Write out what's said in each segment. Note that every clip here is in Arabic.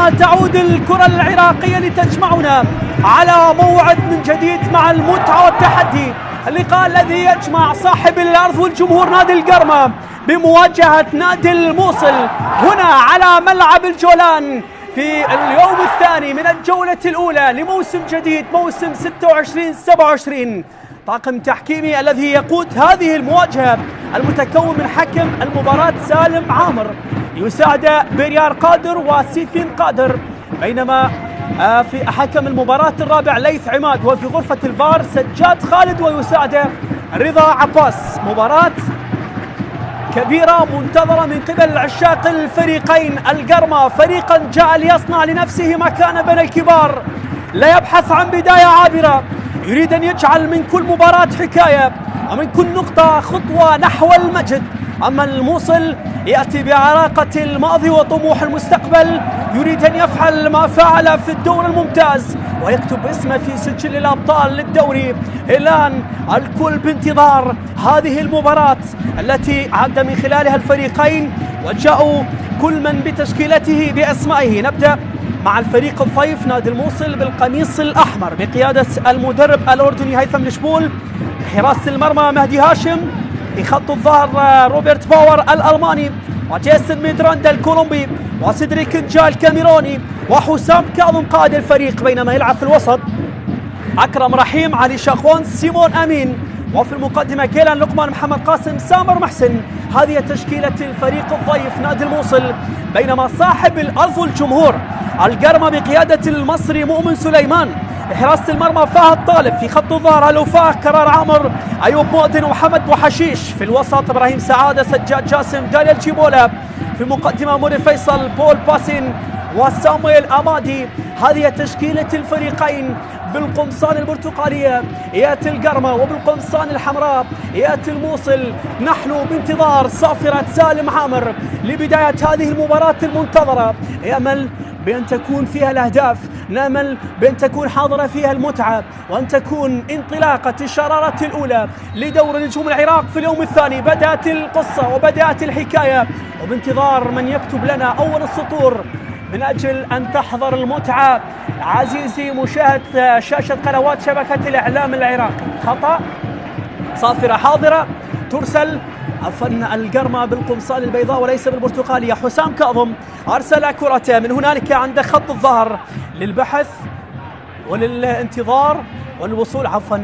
عندما تعود الكرة العراقية لتجمعنا على موعد من جديد مع المتعة والتحدي. اللقاء الذي يجمع صاحب الأرض والجمهور نادي القرمة بمواجهة نادي الموصل هنا على ملعب الجولان في اليوم الثاني من الجولة الأولى لموسم جديد، موسم 26-27. طاقم تحكيمي الذي يقود هذه المواجهة المتكون من حكم المباراة سالم عامر، يساعد بريار قادر وسيفين قادر، بينما في حكم المباراة الرابع ليث عماد، وفي غرفة الفار سجاد خالد ويساعد رضا عباس. مباراة كبيرة منتظرة من قبل عشاق الفريقين. القرمة فريقا جاء ليصنع لنفسه مكانة بين الكبار، لا يبحث عن بداية عابرة، يريد أن يجعل من كل مباراة حكاية ومن كل نقطة خطوة نحو المجد. أما الموصل يأتي بعراقة الماضي وطموح المستقبل، يريد أن يفعل ما فعل في الدور الممتاز ويكتب اسمه في سجل الأبطال للدوري. الآن الكل بانتظار هذه المباراة التي عد من خلالها الفريقين وجاءوا كل من بتشكيلته بأسمائه. نبدأ مع الفريق الضيف نادي الموصل بالقميص الأحمر بقيادة المدرب الأردني هيثم الشبول، حراسة المرمى مهدي هاشم، في خط الظهر روبرت باور الألماني وجيسون ميدراندا الكولومبي وسيدريك نجا الكاميروني وحسام كاظم قائد الفريق، بينما يلعب في الوسط أكرم رحيم، علي شاخوان، سيمون أمين، وفي المقدمة كيلان لقمان، محمد قاسم، سامر محسن. هذه تشكيلة الفريق الضيف نادي الموصل، بينما صاحب الأرض والجمهور القرمة بقيادة المصري مؤمن سليمان، حراسة المرمى فهد طالب، في خط الظهر الوفاء كرار عامر، أيوب مؤذن ومحمد بوحشيش، في الوسط إبراهيم سعادة، سجاد جاسم، دانيال تشيبولا، في المقدمة موري فيصل، بول باسين وسامويل أمادي. هذه تشكيلة الفريقين. بالقمصان البرتقالية يأتي القرمة وبالقمصان الحمراء يأتي الموصل. نحن بانتظار صافرة سالم عامر لبداية هذه المباراة المنتظرة، يأمل بأن تكون فيها الأهداف، نأمل بأن تكون حاضرة فيها المتعة، وأن تكون انطلاقة الشرارة الأولى لدور نجوم العراق في اليوم الثاني. بدأت القصة وبدأت الحكاية، وبانتظار من يكتب لنا أول السطور من أجل أن تحضر المتعة. عزيزي مشاهد شاشة قنوات شبكة الإعلام العراقي، خطأ، صافرة حاضرة ترسل، عفوا القرمة بالقمصان البيضاء وليس بالبرتقالية. حسام كاظم أرسل كرة من هنالك عند خط الظهر للبحث وللانتظار والوصول، عفوا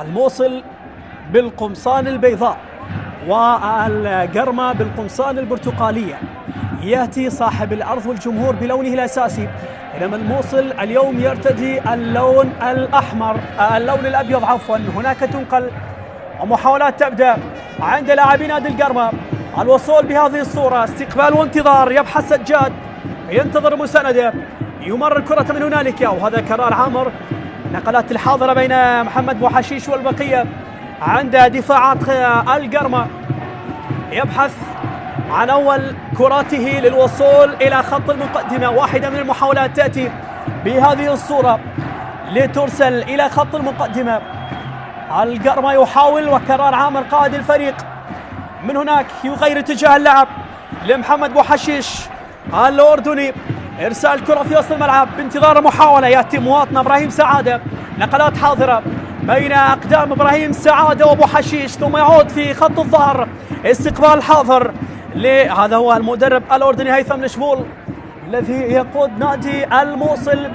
الموصل بالقمصان البيضاء والقرمة بالقمصان البرتقالية. يأتي صاحب الأرض والجمهور بلونه الأساسي، بينما الموصل اليوم يرتدي اللون الأبيض عفوا. هناك تنقل ومحاولات تبدأ عند لاعبي نادي القرمة. الوصول بهذه الصورة، استقبال وانتظار، يبحث سجاد، ينتظر مساندة، يمر الكرة من هنالك، وهذا كرار عامر. نقلات الحاضرة بين محمد بوحشيش والبقية عند دفاعات القرمة، يبحث عن أول كراته للوصول إلى خط المقدمة. واحدة من المحاولات تأتي بهذه الصورة لترسل إلى خط المقدمة. القرمة يحاول، وكرار عامر قائد الفريق من هناك يغير اتجاه اللعب لمحمد بوحشيش الأردني، إرسال كرة في وسط الملعب بانتظار محاولة. يأتي مواطنة إبراهيم سعادة، نقلات حاضرة بين أقدام إبراهيم سعادة وبوحشيش، ثم يعود في خط الظهر، استقبال حاضر. هذا هو المدرب الأردني هيثم الشبول الذي يقود نادي الموصل.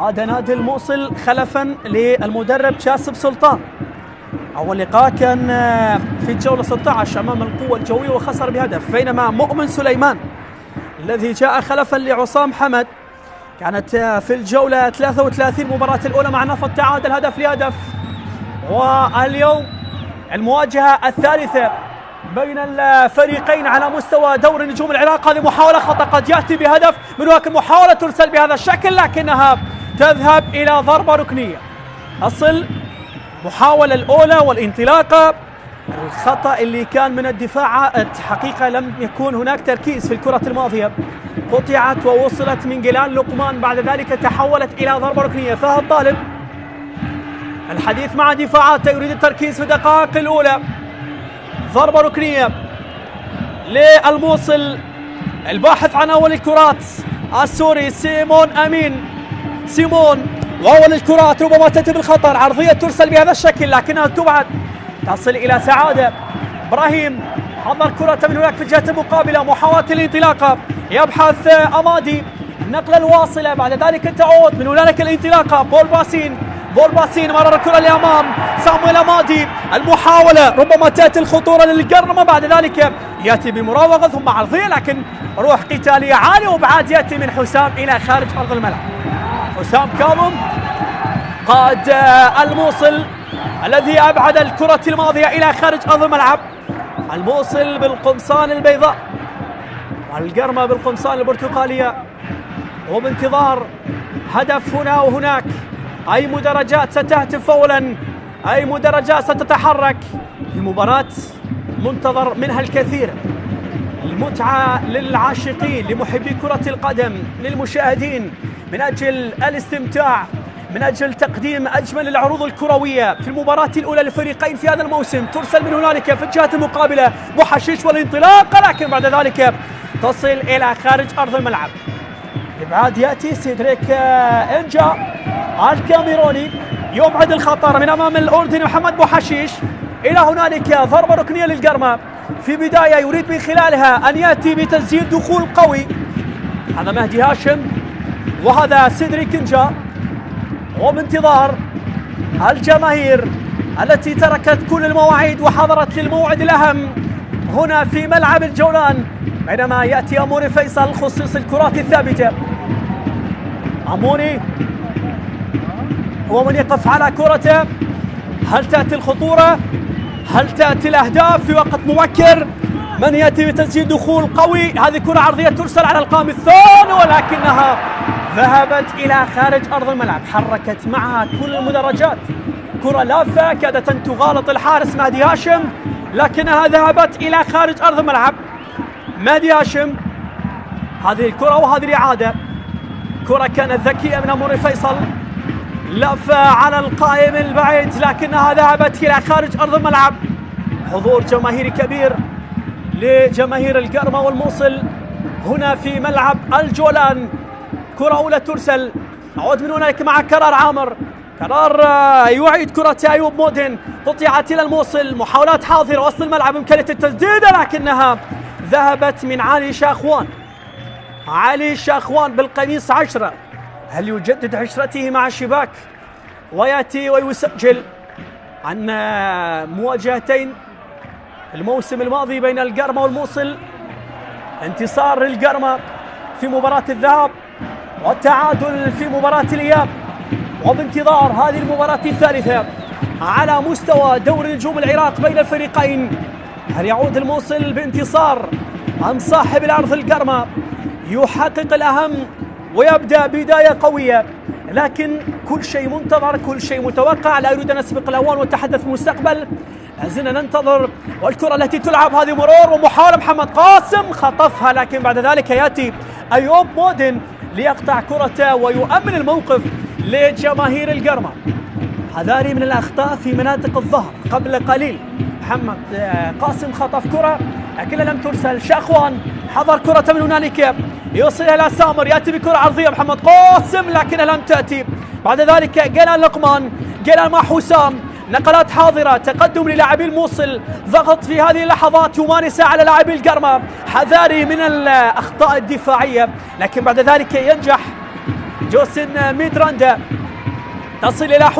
هذا نادي الموصل خلفا للمدرب شاسب سلطان. أول لقاء كان في الجولة 16 أمام القوة الجوية وخسر بهدف، بينما مؤمن سليمان الذي جاء خلفا لعصام حمد كانت في الجولة 33 مباراة الأولى مع نفط تعادل هدف لهدف. واليوم المواجهة الثالثة بين الفريقين على مستوى دوري نجوم العراق. هذه محاولة خطأ، قد يأتي بهدف من هناك، محاولة ترسل بهذا الشكل لكنها تذهب إلى ضربة ركنية. أصل محاولة الأولى والانطلاقة، الخطأ اللي كان من الدفاعات حقيقة لم يكون هناك تركيز في الكرة الماضية، قطعت ووصلت من جيلان لقمان، بعد ذلك تحولت إلى ضربة ركنية. فهد طالب الحديث مع دفاعاته، يريد التركيز في الدقائق الأولى. ضربة ركنية للموصل الباحث عن أول الكرات السوري سيمون أمين. سيمون وأول الكرات ربما تأتي بالخطر، عرضية ترسل بهذا الشكل لكنها تبعد، تصل إلى سعادة. إبراهيم حضر كرة من هناك في الجهة المقابلة، محاولة الانطلاقة، يبحث أمادي النقلة الواصلة، بعد ذلك تعود من هنالك الانطلاقة. بول باسين مرر الكرة لأمام سامويل أمادي، المحاولة ربما تأتي الخطورة للقرمة، بعد ذلك يأتي بمراوغة ثم عرضية، لكن روح قتالية عالية وابعاد يأتي من حسام إلى خارج أرض الملعب. حسام كاظم قائد الموصل الذي أبعد الكرة الماضية إلى خارج أرض الملعب. الموصل بالقمصان البيضاء والقرمة بالقمصان البرتقالية، وبانتظار هدف هنا وهناك. أي مدرجات ستهتف فولا، أي مدرجات ستتحرك في مباراة منتظر منها الكثير. المتعة للعاشقين، لمحبي كرة القدم، للمشاهدين، من أجل الاستمتاع، من أجل تقديم أجمل العروض الكروية في المباراة الأولى للفريقين في هذا الموسم. ترسل من هنالك في الجهة المقابلة بوحشيش والانطلاق، لكن بعد ذلك تصل إلى خارج أرض الملعب. الإبعاد يأتي سيدريك إنجا الكاميروني، يبعد الخطر من أمام الأردني محمد بوحشيش. إلى هنالك ضربة ركنية للقرمة في بداية يريد من خلالها أن يأتي بتسجيل دخول قوي. هذا مهدي هاشم وهذا سيدريك إنجا، وبانتظار الجماهير التي تركت كل المواعيد وحضرت للموعد الأهم هنا في ملعب الجولان، بينما يأتي أموني فيصل خصيص الكرات الثابتة. أموني هو من يقف على كرته. هل تأتي الخطورة؟ هل تأتي الأهداف في وقت مبكر؟ من يأتي بتسجيل دخول قوي؟ هذه كرة عرضية ترسل على القائم الثاني ولكنها ذهبت إلى خارج أرض الملعب، حركت معها كل المدرجات. كرة لافة كادت أن تغالط الحارس مهدي هاشم، لكنها ذهبت إلى خارج أرض الملعب. مهدي هاشم هذه الكرة وهذه الإعادة، كرة كانت ذكية من أموني فيصل، لفة على القائم البعيد لكنها ذهبت إلى خارج أرض الملعب. حضور جماهيري كبير لجماهير القرمة والموصل هنا في ملعب الجولان. كرة أولى ترسل، عود من هناك مع كرار عامر، كرار يعيد كرة أيوب مودن، قطعت إلى الموصل، محاولات حاضرة وسط الملعب، إمكانية التسديد لكنها ذهبت من علي شاخوان. علي شاخوان بالقميص 10، هل يجدد عشرته مع الشباك ويأتي ويسجل عن مواجهتين الموسم الماضي بين القرمة والموصل؟ انتصار للقرمة في مباراة الذهاب والتعادل في مباراة الإياب، وبانتظار هذه المباراة الثالثة على مستوى دوري نجوم العراق بين الفريقين. هل يعود الموصل بانتصار أم صاحب الأرض القرمة يحقق الأهم ويبدأ بداية قوية؟ لكن كل شيء منتظر، كل شيء متوقع، لا أريد أن أسبق الأوان والتحدث في المستقبل، لازلنا ننتظر. والكرة التي تلعب هذه مرور ومحاولة محمد قاسم خطفها، لكن بعد ذلك يأتي أيوب مودن ليقطع كرته ويؤمن الموقف لجماهير القرمة. حذاري من الأخطاء في مناطق الظهر. قبل قليل محمد قاسم خطف كرة لكن لم ترسل. شاخوان حضر كرة من هنالك يوصلها إلى سامر، يأتي بكرة عرضية محمد قاسم لكنها لم تأتي. بعد ذلك جلال لقمان، جلال مع حسام، نقلات حاضرة، تقدم للاعبي الموصل، ضغط في هذه اللحظات يمارسة على لاعبي القرمة. حذاري من الأخطاء الدفاعية، لكن بعد ذلك ينجح جوسن ميدراندا، تصل إلى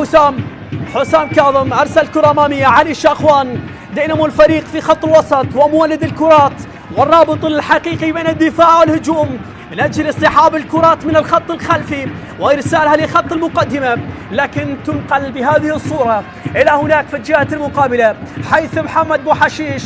حسام كاظم، أرسل كرة أمامية. علي شاخوان دينامو الفريق في خط الوسط ومولد الكرات والرابط الحقيقي بين الدفاع والهجوم من أجل اصطحاب الكرات من الخط الخلفي وإرسالها لخط المقدمة، لكن تنقل بهذه الصورة إلى هناك في الجهة المقابلة، حيث محمد بوحشيش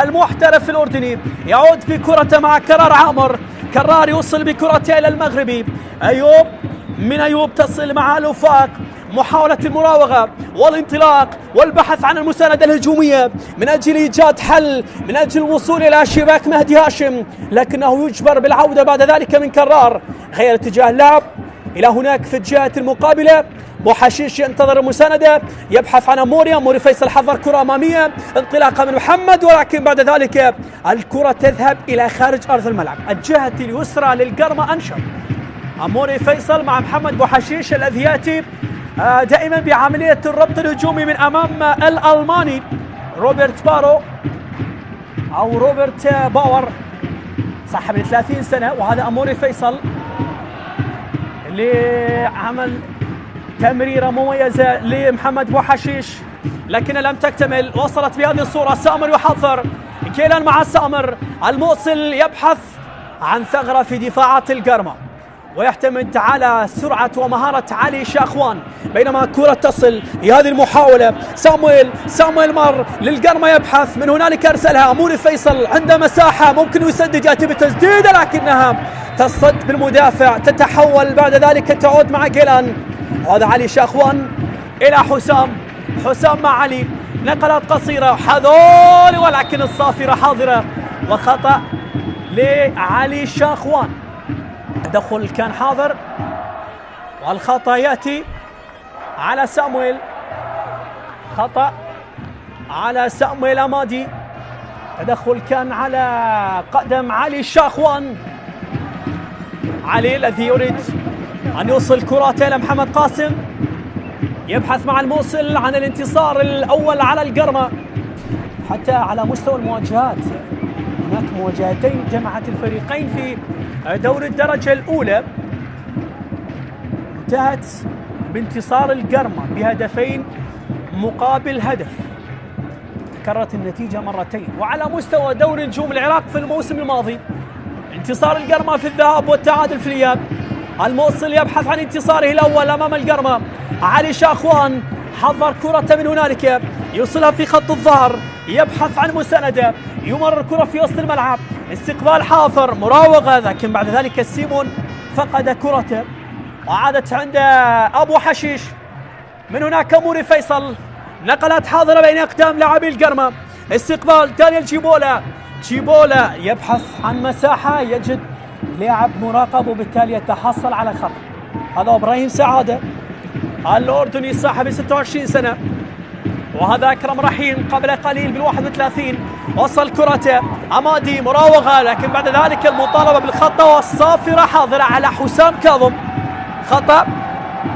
المحترف الأردني يعود بكرة مع كرار عامر. كرار يوصل بكرته إلى المغربي. أيوب تصل مع الوفاق، محاولة المراوغة والانطلاق والبحث عن المساندة الهجومية من أجل إيجاد حل، من أجل الوصول إلى شباك مهدي هاشم، لكنه يجبر بالعودة بعد ذلك من كرار. غير اتجاه اللعب، إلى هناك في الجهة المقابلة. بوحشيش ينتظر المساندة، يبحث عن أموري فيصل حضر كرة أمامية انطلاقة من محمد، ولكن بعد ذلك الكرة تذهب إلى خارج أرض الملعب. الجهة اليسرى للقرمة أنشر أموري فيصل مع محمد بوحشيش الذي يأتي دائما بعملية الربط الهجومي من أمام الألماني روبرت بارو أو روبرت باور صاحب 30 سنة. وهذا أموري فيصل اللي عمل تمريرة مميزة لمحمد بوحشيش لكن لم تكتمل. وصلت بهذه الصورة. سامر يحضر، كيلان مع سامر، الموصل يبحث عن ثغرة في دفاعات القرمة ويعتمد على سرعة ومهارة علي شاخوان. بينما كرة تصل بهذه المحاولة، سامويل مر للقرمة يبحث، من هنالك أرسلها أموري فيصل، عنده مساحة ممكن يسدد، يأتي بتسديدة لكنها تصد بالمدافع، تتحول بعد ذلك تعود مع كيلان. هذا علي شاخوان إلى حسام مع علي، نقلات قصيرة حذول ولكن الصافرة حاضرة وخطأ لعلي شاخوان. تدخل كان حاضر والخطأ يأتي على سامويل، خطأ على سامويل أمادي. تدخل كان على قدم علي شاخوان، علي الذي يريد أن يوصل كراته إلى محمد قاسم، يبحث مع الموصل عن الانتصار الأول على القرمة. حتى على مستوى المواجهات هناك مواجهتين جمعت الفريقين في دوري الدرجة الأولى انتهت بانتصار القرمة بهدفين مقابل هدف، تكررت النتيجة مرتين. وعلى مستوى دوري نجوم العراق في الموسم الماضي انتصار القرمة في الذهاب والتعادل في الإياب. الموصل يبحث عن انتصاره الأول أمام القرمة، علي شاخوان حضر كرة من هنالك يوصلها في خط الظهر، يبحث عن مساندة، يمرر كرة في وسط الملعب، استقبال حافر، مراوغة، لكن بعد ذلك سيمون فقد كرته وعادت عند أبو حشيش. من هناك أموري فيصل، نقلات حاضرة بين أقدام لاعبي القرمة، استقبال دانيال جيبولا يبحث عن مساحة، يجد لاعب مراقب وبالتالي يتحصل على خطأ. هذا إبراهيم سعادة الأردني صاحب 26 سنة، وهذا أكرم رحيم قبل قليل بال31. وصل كرته أمادي، مراوغة، لكن بعد ذلك المطالبة بالخطأ والصافرة حاضرة على حسام كاظم. خطأ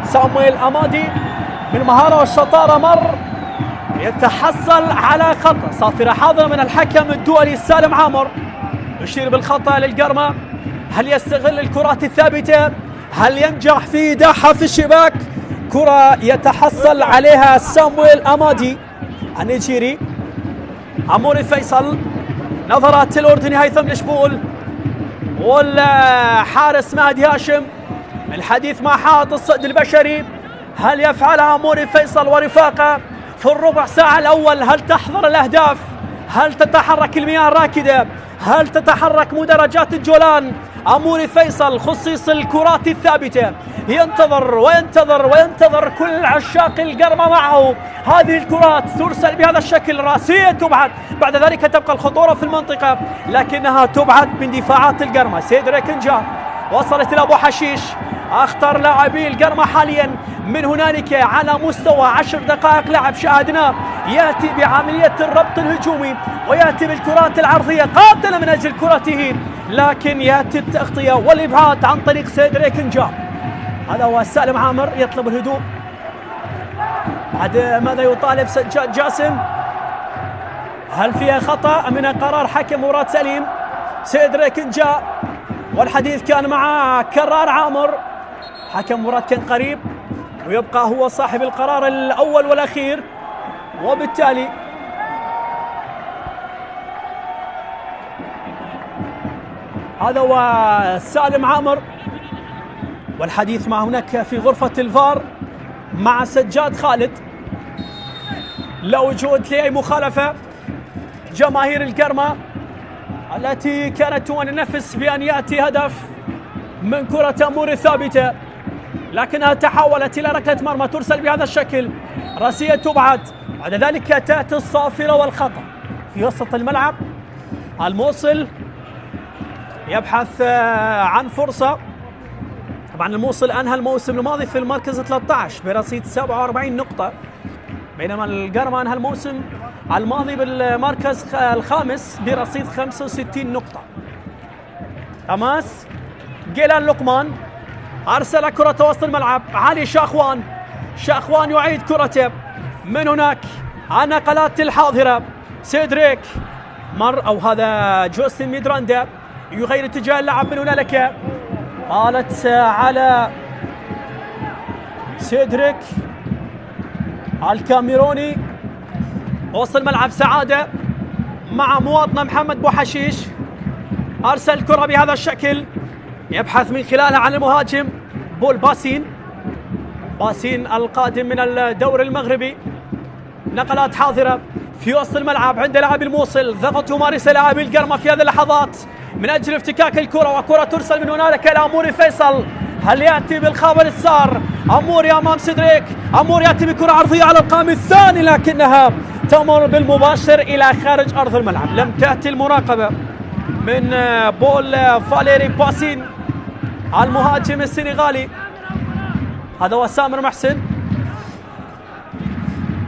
سامويل أمادي بالمهارة والشطارة مر يتحصل على خطأ، صافرة حاضرة من الحكم الدولي سالم عامر، يشير بالخطأ للقرمة. هل يستغل الكرات الثابتة؟ هل ينجح في إيداعها في الشباك؟ كرة يتحصل عليها سامويل أمادي النيجيري. أموري فيصل، نظرات الأردني هيثم الشبول والحارس مهدي هاشم، الحديث مع حائط الصد البشري. هل يفعلها أموري فيصل ورفاقه في الربع ساعة الأول؟ هل تحضر الأهداف؟ هل تتحرك المياه الراكدة؟ هل تتحرك مدرجات الجولان؟ أموري فيصل خصيص الكرات الثابتة ينتظر وينتظر كل عشاق القرمة معه. هذه الكرات ترسل بهذا الشكل، راسية تبعد، بعد ذلك تبقى الخطورة في المنطقة لكنها تبعد من دفاعات القرمة. سيدريك نجا وصلت إلى أبو حشيش، أخطر لاعبي القرمة حاليا من هنالك على مستوى 10 دقائق لعب شاهدناه، يأتي بعملية الربط الهجومي ويأتي بالكرات العرضية قاتلة من أجل كرته، لكن يأتي التغطية والإبعاد عن طريق سيدريك نجا. هذا هو سالم عامر يطلب الهدوء بعد ماذا يطالب سجاد جاسم. هل فيها خطأ من قرار حكم مراد سليم؟ سيدريك نجا والحديث كان مع كرار عامر، حكم مراد كان قريب ويبقى هو صاحب القرار الأول والأخير، وبالتالي هذا هو سالم عامر والحديث مع هناك في غرفة الفار مع سجاد خالد. لا وجود لأي مخالفة. جماهير القرمة التي كانت تنافس بأن يأتي هدف من كرة أموري ثابتة لكنها تحولت إلى ركلة مرمى ترسل بهذا الشكل، راسية تبعد، بعد ذلك تأتي الصافرة والخطأ في وسط الملعب. الموصل يبحث عن فرصة طبعا الموصل انهى الموسم الماضي في المركز 13 برصيد 47 نقطة، بينما القرمة انهى الموسم الماضي بالمركز الخامس برصيد 65 نقطة. تماس جيلان لقمان ارسل كرة وسط الملعب، علي شاخوان، شاخوان يعيد كرته من هناك، النقلات الحاضرة سيدريك مر، او هذا جوستن ميدراندا يغير اتجاه اللعب من هنالك، قالت على سيدريك الكاميروني. وسط الملعب سعادة مع مواطنه محمد بوحشيش، ارسل كرة بهذا الشكل يبحث من خلالها عن المهاجم بول باسين، باسين القادم من الدوري المغربي. نقلات حاضرة في وسط الملعب عند لاعب الموصل، ضغط يمارس لاعب القرمة في هذه اللحظات من اجل افتكاك الكرة، وكرة ترسل من هنالك الى اموري فيصل. هل ياتي بالخابر اليسار؟ اموري امام سيدريك، اموري ياتي بكرة عرضية على القائم الثاني لكنها تمر بالمباشر الى خارج ارض الملعب. لم تاتي المراقبة من بول فاليري باسين المهاجم السنغالي، هذا هو سامر محسن،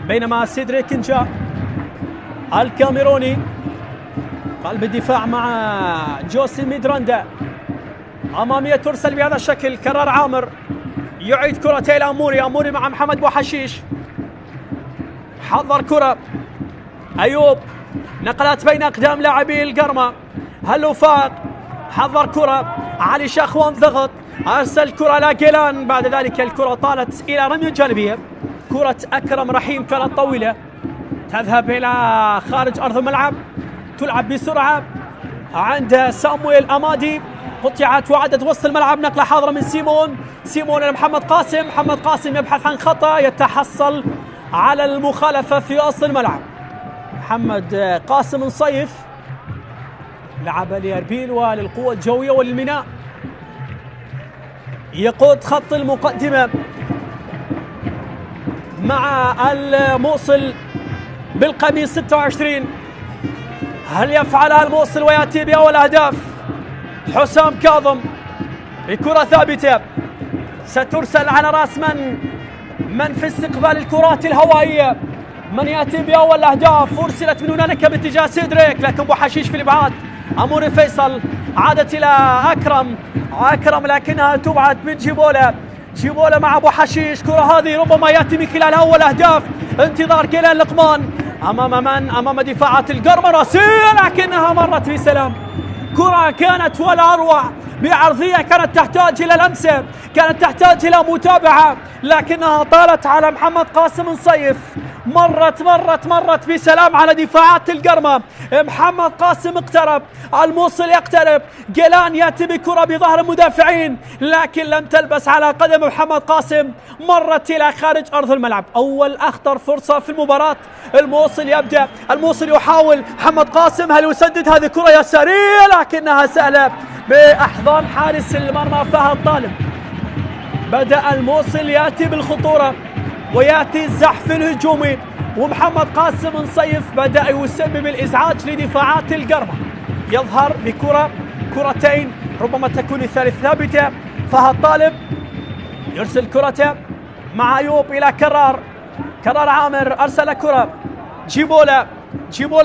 بينما سيدريك نجا الكاميروني قلب الدفاع مع جوسي ميدراندا. أمامية ترسل بهذا الشكل، كرار عامر يعيد كرة إلى أموري، أموري مع محمد بوحشيش، حضر كرة أيوب، نقلات بين أقدام لاعبي القرمة، هل وفاق حضر كرة، علي شاخوان ضغط، أرسل كرة لاجيلان، بعد ذلك الكرة طالت إلى رمي الجانبية، كرة أكرم رحيم كانت طويلة تذهب إلى خارج أرض الملعب، تلعب بسرعة عند سامويل أمادي، قطعت وعدت وسط الملعب، نقلة حاضرة من سيمون إلى محمد قاسم، محمد قاسم يبحث عن خطأ، يتحصل على المخالفة في وسط الملعب. محمد قاسم نصيف لعب لأربيل وللقوة الجوية وللميناء، يقود خط المقدمة مع الموصل بالقميص 26. هل يفعلها الموصل ويأتي بأول أهداف؟ حسام كاظم بكرة ثابتة سترسل على رأس من في استقبال الكرات الهوائية، من يأتي بأول أهداف. أرسلت من هنالك باتجاه سيدريك لكن بوحشيش في الإبعاد، أموري فيصل عادت إلى أكرم لكنها تبعد من جيبولا مع بوحشيش، كرة هذه ربما يأتي من خلال أول أهداف. انتظار جيلان لقمان أمام دفاعات القرمة، راسية لكنها مرت بسلام. كرة كانت ولا أروع، بعرضية كانت تحتاج إلى لمسة، كانت تحتاج إلى متابعة، لكنها طالت على محمد قاسم نصيف، مرت بسلام على دفاعات القرمة. محمد قاسم اقترب، الموصل يقترب، جيلان يأتي بكرة بظهر المدافعين لكن لم تلبس على قدم محمد قاسم، مرت إلى خارج أرض الملعب. أول أخطر فرصة في المباراة، الموصل يبدأ، الموصل يحاول، محمد قاسم هل يسدد هذه كرة يسارية لكنها سهلة بأحضان حارس المرمى فهد طالب. بدأ الموصل يأتي بالخطورة ويأتي الزحف الهجومي، ومحمد قاسم نصيف بدأ يسبب الإزعاج لدفاعات القرمة، يظهر كرتين ربما تكون الثالث ثابتة. فهد طالب يرسل كرته مع أيوب إلى كرار عامر، أرسل كرة جيبولا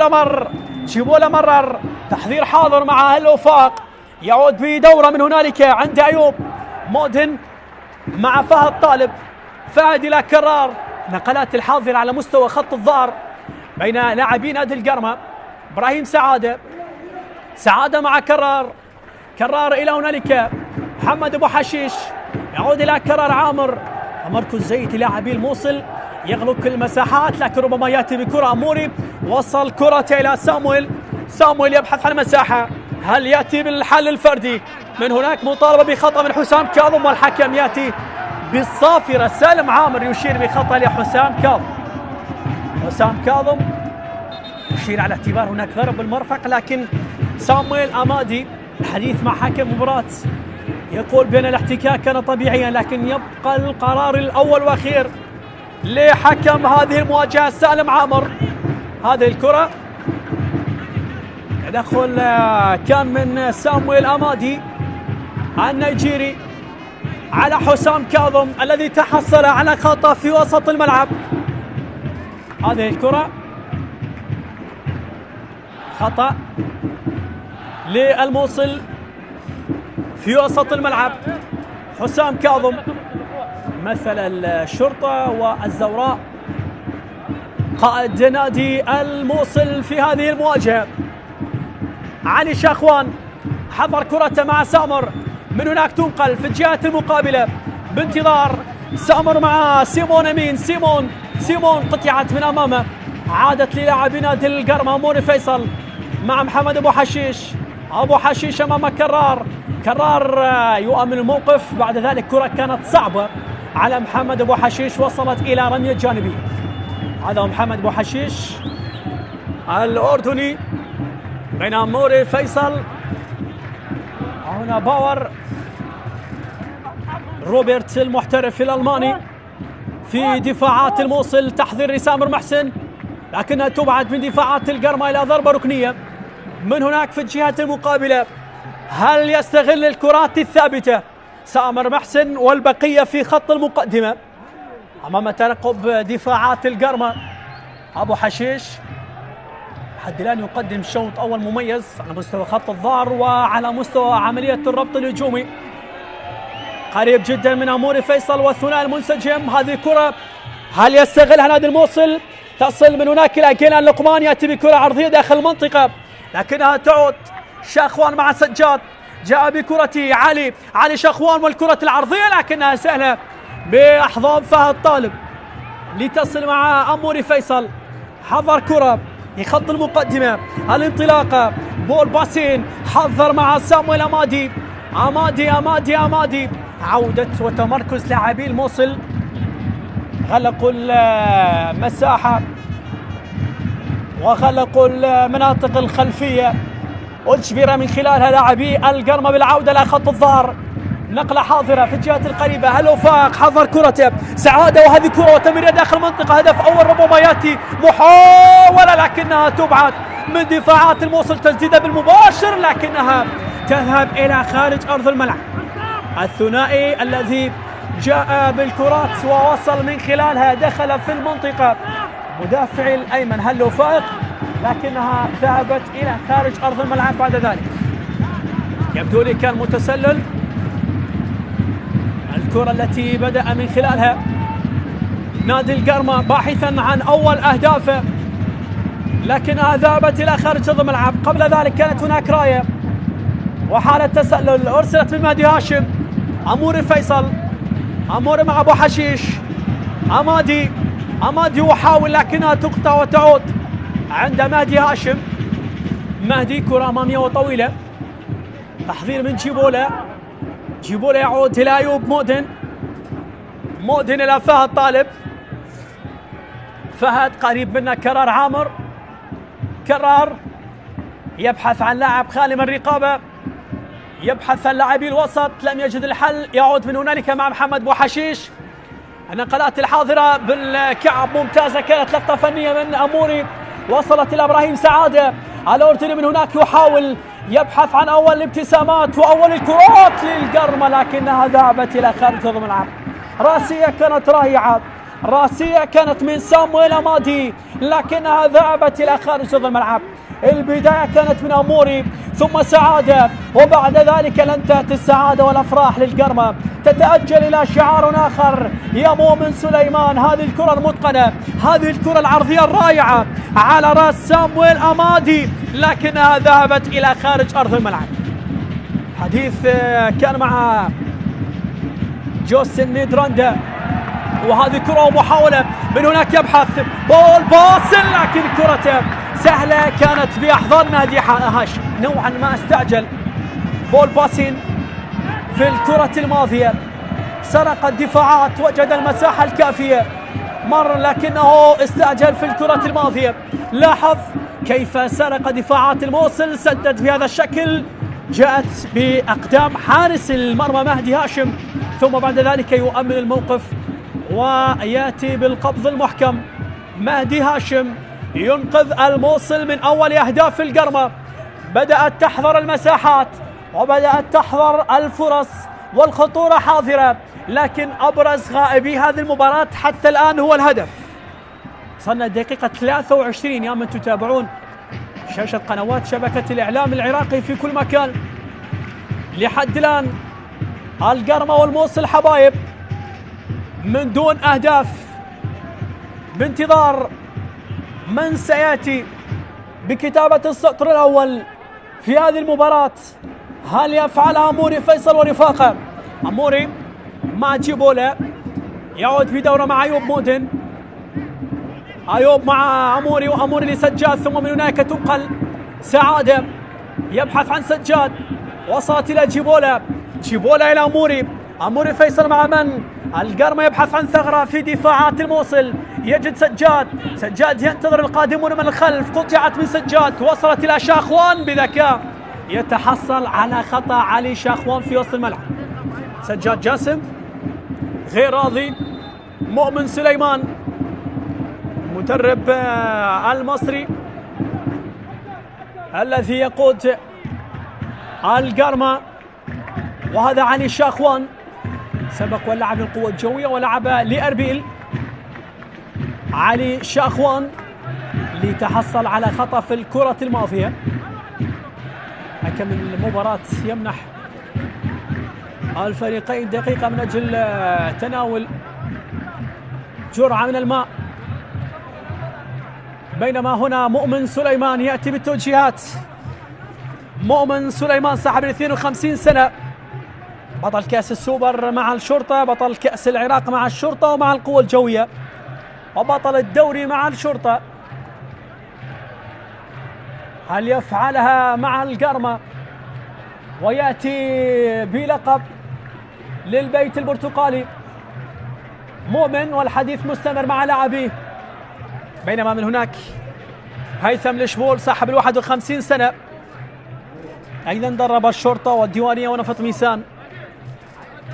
مرر، تحضير حاضر مع الوفاق، يعود بدورة من هنالك عند أيوب، مودن مع فهد طالب، فهد إلى كرار، نقلات الحاضرة على مستوى خط الظهر بين لاعبين نادي القرمة. إبراهيم سعادة مع كرار إلى هنالك، محمد أبو حشيش يعود إلى كرار عامر، تمركز جيد لاعبي الموصل، يغلق المساحات لكن ربما يأتي بكرة أموري، وصل كرة إلى سامويل يبحث عن مساحة، هل يأتي بالحل الفردي؟ من هناك مطالبة بخطأ من حسام كاظم والحكم يأتي بالصافرة. سالم عامر يشير بخطأ لحسام كاظم يشير على اعتبار هناك ضرب بالمرفق، لكن سامويل أمادي الحديث مع حكم مباراة يقول بأن الاحتكاك كان طبيعيا، لكن يبقى القرار الأول وأخير لحكم هذه المواجهة سالم عامر. هذه الكرة تدخل كان من سامويل أمادي النيجيري، على حسام كاظم الذي تحصل على خطأ في وسط الملعب. هذه الكرة خطأ للموصل في وسط الملعب. حسام كاظم مثل الشرطة والزوراء قائد نادي الموصل في هذه المواجهة. علي شاخوان حضر كرته مع سامر، من هناك تنقل في الجهة المقابلة بانتظار سامر مع سيمون أمين. سيمون قطعت من أمامه، عادت للاعب نادي القرمة أموري فيصل مع محمد أبو حشيش أمام كرار يؤمن الموقف. بعد ذلك كرة كانت صعبة على محمد أبو حشيش، وصلت إلى رمية جانبية. هذا محمد أبو حشيش الأردني بين أموري فيصل. هنا باور روبرت المحترف الألماني في دفاعات الموصل. تحضير لسامر محسن، لكنها تبعد من دفاعات القرمة إلى ضربة ركنية من هناك في الجهة المقابلة. هل يستغل الكرات الثابتة سامر محسن والبقية في خط المقدمة أمام ترقب دفاعات القرمة؟ أبو حشيش حد الآن يقدم شوط أول مميز على مستوى خط الظهر وعلى مستوى عملية الربط الهجومي، قريب جدا من أموري فيصل والثنائي المنسجم. هذه كرة هل يستغلها نادي الموصل؟ تصل من هناك إلى كيلان لقمان، يأتي بكرة عرضية داخل المنطقة لكنها تعود. شاخوان مع سجاد، جاء بكرة علي شاخوان والكرة العرضية لكنها سهلة بأحضان فهد طالب لتصل مع أموري فيصل. حضر كرة في خط المقدمة، الانطلاقة بول باسين، حضر مع سامويل أمادي. عودة وتمركز لاعبي الموصل، غلقوا المساحة وغلقوا المناطق الخلفية، أجبر من خلالها لاعبي القرمة بالعودة إلى خط الظهر. نقلة حاضرة في الجهة القريبة، هل وفاق حضر كرته سعادة، وهذه كرة وتمريرة داخل المنطقة. هدف أول ربما يأتي محاولة لكنها تبعد من دفاعات الموصل. تسديدة بالمباشر لكنها تذهب إلى خارج أرض الملعب. الثنائي الذي جاء بالكرات ووصل من خلالها دخل في المنطقة مدافع الأيمن هل وفاق، لكنها ذهبت إلى خارج أرض الملعب. بعد ذلك يبدو لي كان متسلل. الكرة التي بدأ من خلالها نادي القرمة باحثا عن أول أهدافه لكنها ذهبت إلى خارج أرض الملعب. قبل ذلك كانت هناك راية وحالة تسلل أرسلت من مهدي هاشم. أموري فيصل، أموري مع أبو حشيش، أمادي يحاول لكنها تقطع وتعود عند مهدي هاشم. مهدي كرة أمامية وطويلة، تحضير من جيبولا يعود إلى أيوب مودن إلى فهد طالب. فهد قريب منا كرار عامر، كرار يبحث عن لاعب خالي من الرقابة، يبحث عن لاعبي الوسط، لم يجد الحل. يعود من هنالك مع محمد أبو حشيش. النقلات الحاضرة بالكعب ممتازة، كانت لقطة فنية من أموري وصلت إلى إبراهيم سعادة. الأردني من هناك يحاول يبحث عن أول الابتسامات وأول الكرات للقرمة لكنها ذهبت إلى خارج الملعب. راسية كانت رائعة، راسية كانت من سامويل أمادي لكنها ذهبت إلى خارج الملعب. البداية كانت من أموري ثم سعادة، وبعد ذلك لن تأتي السعادة والأفراح للقرمة، تتأجل إلى شعار آخر يا مؤمن سليمان. هذه الكرة المتقنة، هذه الكرة العرضية الرائعة على رأس سامويل أمادي لكنها ذهبت إلى خارج أرض الملعب. حديث كان مع جوستن نيدراندا، وهذه كرة ومحاولة من هناك يبحث بول باسل لكن كرة سهلة كانت بأحضان مهدي هاشم. نوعا ما استعجل بول باسين في الكرة الماضية، سرق الدفاعات، وجد المساحة الكافية، مر لكنه استعجل في الكرة الماضية. لاحظ كيف سرق دفاعات الموصل، سدد بهذا الشكل، جاءت بأقدام حارس المرمى مهدي هاشم، ثم بعد ذلك يؤمن الموقف ويأتي بالقبض المحكم. مهدي هاشم ينقذ الموصل من أول أهداف القرمة. بدأت تحضر المساحات وبدأت تحضر الفرص والخطورة حاضرة، لكن أبرز غائبي هذه المباراة حتى الآن هو الهدف. صلنا الدقيقة 23 يا من تتابعون شاشة قنوات شبكة الإعلام العراقي في كل مكان. لحد الآن القرمة والموصل حبايب من دون أهداف، بانتظار من سيأتي بكتابة السطر الأول في هذه المباراة. هل يفعلها أموري فيصل ورفاقه؟ أموري مع جيبولا، يعود في دورة مع أيوب مودن، أيوب مع أموري، وأموري لسجاد، ثم من هناك تنقل سعادة، يبحث عن سجاد، وصلت إلى جيبولا، جيبولا إلى أموري، أموري فيصل مع من؟ القرمة يبحث عن ثغرة في دفاعات الموصل، يجد سجاد، سجاد ينتظر القادمون من الخلف، قطعت من سجاد، وصلت إلى شاخوان بذكاء، يتحصل على خطأ علي شاخوان في وسط الملعب. سجاد جاسم غير راضي، مؤمن سليمان مدرب المصري الذي يقود القرمة، وهذا علي شاخوان سبق ولعب للقوة الجوية ولعب لأربيل. علي شاخوان لتحصل على خطأ في الكرة الماضية. حكم المباراة يمنح الفريقين دقيقة من أجل تناول جرعة من الماء، بينما هنا مؤمن سليمان يأتي بالتوجيهات. مؤمن سليمان صاحب 52 سنة، بطل كأس السوبر مع الشرطة، بطل كأس العراق مع الشرطة ومع القوة الجوية، وبطل الدوري مع الشرطة. هل يفعلها مع القرمة ويأتي بلقب للبيت البرتقالي؟ مؤمن والحديث مستمر مع لاعبيه، بينما من هناك هيثم الشبول صاحب 51 سنة، أيضا درب الشرطة والديوانية ونفط ميسان.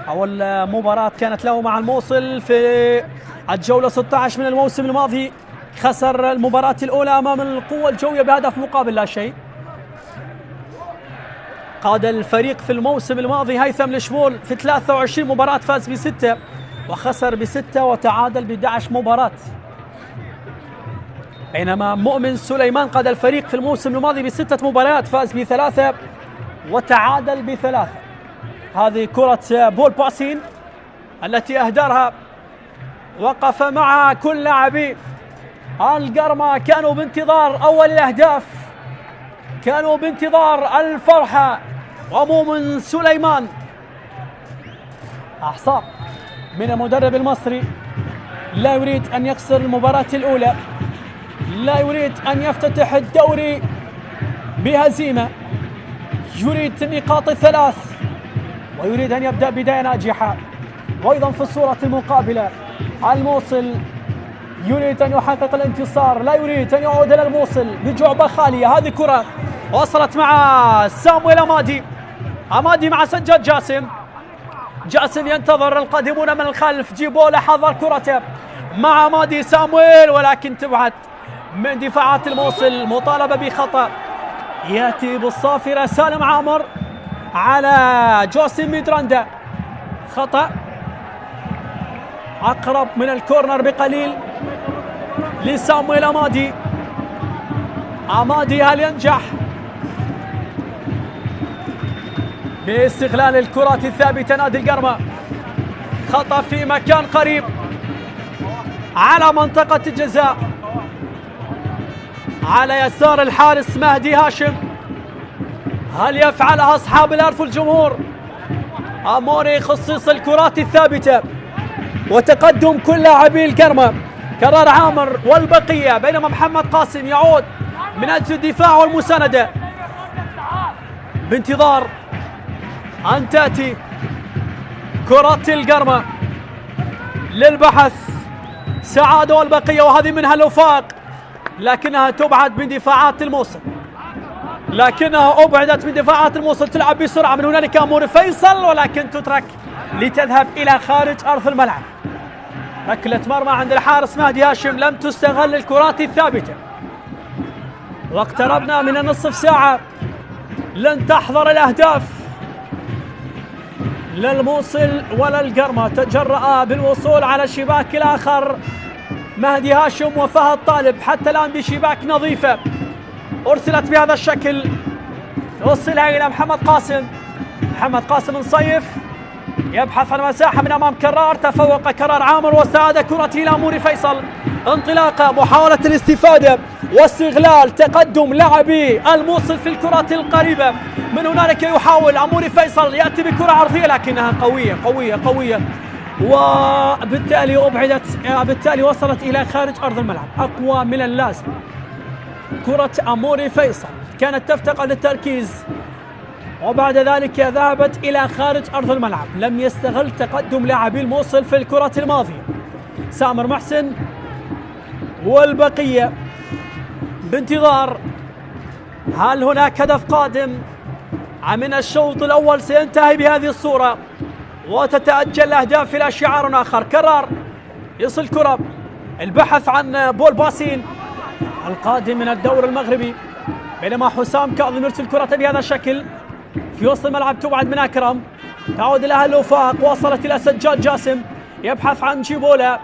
أول مباراة كانت له مع الموصل في الجولة 16 من الموسم الماضي، خسر المباراة الأولى أمام القوة الجوية بهدف مقابل لا شيء. قاد الفريق في الموسم الماضي هيثم الشبول في 23 مباراة، فاز ب6 وخسر ب6 وتعادل ب11 مباراة. بينما مؤمن سليمان قاد الفريق في الموسم الماضي ب6 مباريات، فاز ب3 وتعادل ب3. هذه كرة بول باسين التي أهدرها، وقف مع كل لاعبي القرمة، كانوا بانتظار أول الأهداف، كانوا بانتظار الفرحة. ومؤمن سليمان أحصاء من المدرب المصري، لا يريد أن يخسر المباراة الأولى، لا يريد أن يفتتح الدوري بهزيمة، يريد النقاط الثلاث ويريد أن يبدأ بداية ناجحة. وأيضا في الصورة المقابلة الموصل يريد أن يحقق الانتصار، لا يريد أن يعود إلى الموصل بجعبة خالية. هذه كرة وصلت مع سامويل أمادي، أمادي مع سجاد جاسم، جاسم ينتظر القادمون من الخلف، جيبولا حضر كرته مع أمادي، سامويل ولكن تبعد من دفاعات الموصل، مطالبة بخطأ. يأتي بالصافرة سالم عامر على جوسيم ميدراندا، خطأ أقرب من الكورنر بقليل لسامويل أمادي. أمادي هل ينجح باستغلال الكرات الثابتة نادي القرمة؟ خطأ في مكان قريب على منطقة الجزاء على يسار الحارس مهدي هاشم. هل يفعلها أصحاب الأرض والجمهور؟ أموري خصيص الكرات الثابتة وتقدم كل لاعبي القرمة، كرار عامر والبقية، بينما محمد قاسم يعود من أجل الدفاع والمساندة بانتظار أن تأتي كرات القرمة للبحث. سعادة والبقية، وهذه منها الوفاق لكنها تبعد من دفاعات الموصل، لكنها أبعدت من دفاعات الموصل، تلعب بسرعة من هنالك أمور فيصل ولكن تترك لتذهب إلى خارج أرض الملعب. ركلة مرمى عند الحارس مهدي هاشم، لم تستغل الكرات الثابتة. واقتربنا من النصف ساعة، لن تحضر الأهداف، للموصل ولا القرمة. تجرأ بالوصول على الشباك الآخر مهدي هاشم وفهد طالب، حتى الآن بشباك نظيفة أرسلت بهذا الشكل، وصلها إلى محمد قاسم. محمد قاسم نصيف يبحث عن مساحة من أمام كرار، تفوق كرار عامر واستعاد كرته إلى أموري فيصل. انطلاقة، محاولة الاستفادة واستغلال تقدم لاعبي الموصل في الكرات القريبة. من هنالك يحاول أموري فيصل يأتي بكرة عرضية لكنها قوية قوية قوية، وبالتالي أبعدت، بالتالي وصلت إلى خارج أرض الملعب، أقوى من اللازم. كرة أموري فيصل كانت تفتقد التركيز، وبعد ذلك ذهبت إلى خارج أرض الملعب. لم يستغل تقدم لاعبي الموصل في الكرة الماضية. سامر محسن والبقية بانتظار هل هناك هدف قادم من الشوط الأول سينتهي بهذه الصورة وتتأجل الأهداف إلى شعار آخر. كرار يصل كرة، البحث عن بول باسين القادم من الدور المغربي، بينما حسام كاظم يرسل كرة بهذا الشكل في وسط الملعب، تبعد من أكرم، تعود إلى الوفاق، وصلت إلى سجاد جاسم يبحث عن جيبولا،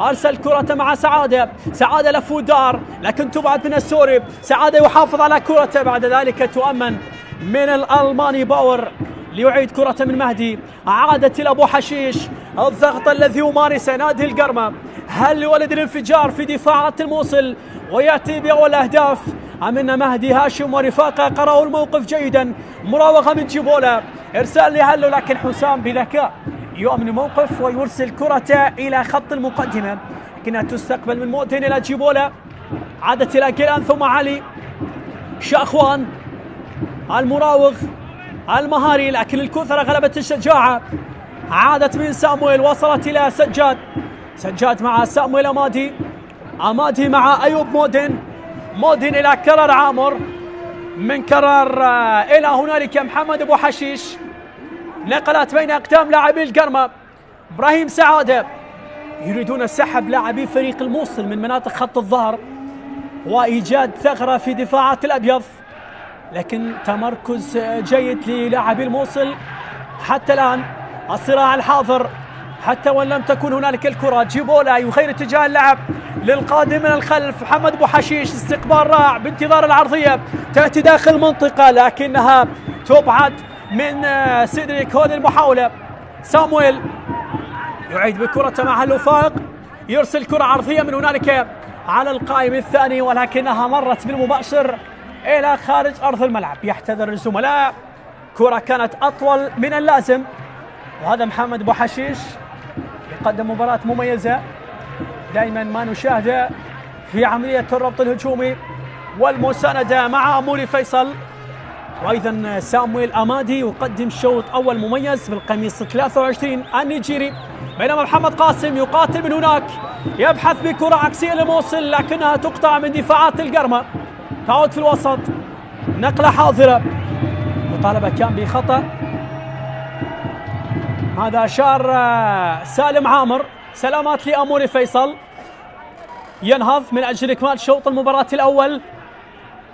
أرسل كرة مع سعادة، سعادة لفو دار لكن تبعد من السوري، سعادة يحافظ على كرة، بعد ذلك تؤمن من الألماني باور ليعيد كرة من مهدي، عادت إلى أبو حشيش. الضغط الذي يمارسه نادي القرمة، هل يولد الانفجار في دفاعات الموصل ويأتي بأول أهداف أم أن مهدي هاشم ورفاقه قرأوا الموقف جيدا؟ مراوغة من جيبولا، إرسال لهلو، لكن حسام بذكاء يؤمن الموقف ويرسل كرة إلى خط المقدمة، لكنها تستقبل من مؤتين إلى جيبولا، عادت إلى كيلان ثم علي شاخوان المراوغ المهاري، لكن الكثرة غلبت الشجاعة. عادت من سامويل، وصلت إلى سجاد، سجاد مع سامويل أمادي، أمادي مع أيوب مودن، مودن إلى كرار عامر، من كرار إلى هنالك محمد أبو حشيش، نقلت بين أقدام لاعبي القرمة. إبراهيم سعادة يريدون سحب لاعبي فريق الموصل من مناطق خط الظهر وإيجاد ثغرة في دفاعات الأبيض، لكن تمركز جيد للاعبي الموصل حتى الآن. الصراع الحاضر حتى وان لم تكن هنالك الكرة. جيبولا يغير اتجاه اللعب للقادم من الخلف، محمد أبو حشيش، استقبال رائع بانتظار العرضية تأتي داخل المنطقة لكنها تبعد من سيدريك. هذه المحاولة، سامويل يعيد بكرة مع الوفاق، يرسل كرة عرضية من هنالك على القائم الثاني ولكنها مرت بالمباشر إلى خارج أرض الملعب. يحتذر الزملاء، كرة كانت أطول من اللازم، وهذا محمد أبو حشيش يقدم مباراة مميزة دائما ما نشاهده في عملية الربط الهجومي والمساندة مع أموري فيصل. وأيضا سامويل أمادي يقدم شوط أول مميز بالقميص 23 النيجيري، بينما محمد قاسم يقاتل من هناك، يبحث بكرة عكسية لموصل لكنها تقطع من دفاعات القرمة، تعود في الوسط، نقلة حاضرة، مطالبة كان بخطأ، هذا أشار سالم عامر. سلامات لأموري فيصل، ينهض من أجل إكمال شوط المباراة الأول،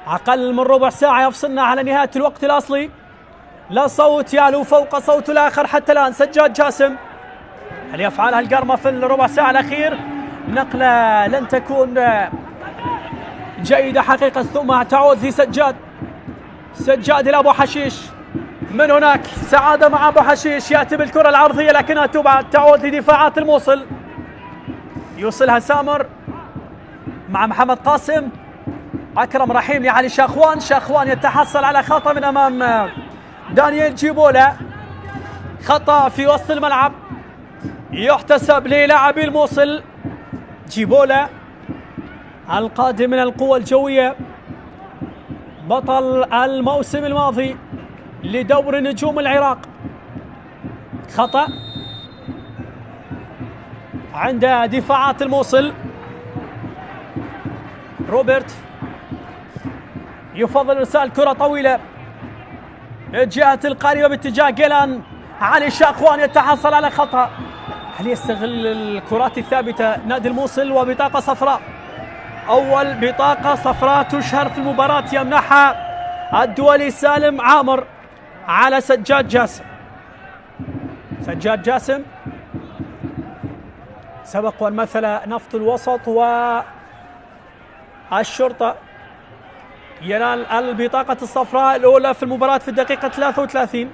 أقل من ربع ساعة يفصلنا على نهاية الوقت الأصلي. لا صوت يعلو فوق صوت الآخر حتى الآن. سجاد جاسم، هل يفعلها القرمة في الربع ساعة الأخير؟ نقلة لن تكون جيدة حقيقة، ثم تعود لسجاد، سجاد إلى أبو حشيش، من هناك سعادة مع أبو حشيش، يأتي بالكرة العرضية لكنها تبعد، تعود لدفاعات الموصل، يوصلها سامر مع محمد قاسم، أكرم رحيم لعلي شاخوان، شاخوان يتحصل على خطأ من أمام دانيال جيبولا، خطأ في وسط الملعب يحتسب للاعبي الموصل. جيبولا القادم من القوة الجوية، بطل الموسم الماضي لدور نجوم العراق، خطأ عند دفاعات الموصل. روبرت يفضل ارسال كرة طويلة الجهة القريبة باتجاه جيلان، علي شاخوان يتحصل على خطأ. هل يستغل الكرات الثابتة نادي الموصل؟ وبطاقة صفراء، أول بطاقة صفراء تشهر في المباراة يمنحها الدولي سالم عامر على سجاد جاسم. سجاد جاسم سبق وان مثل نفط الوسط والشرطة ينال البطاقة الصفراء الأولى في المباراة في الدقيقة 33.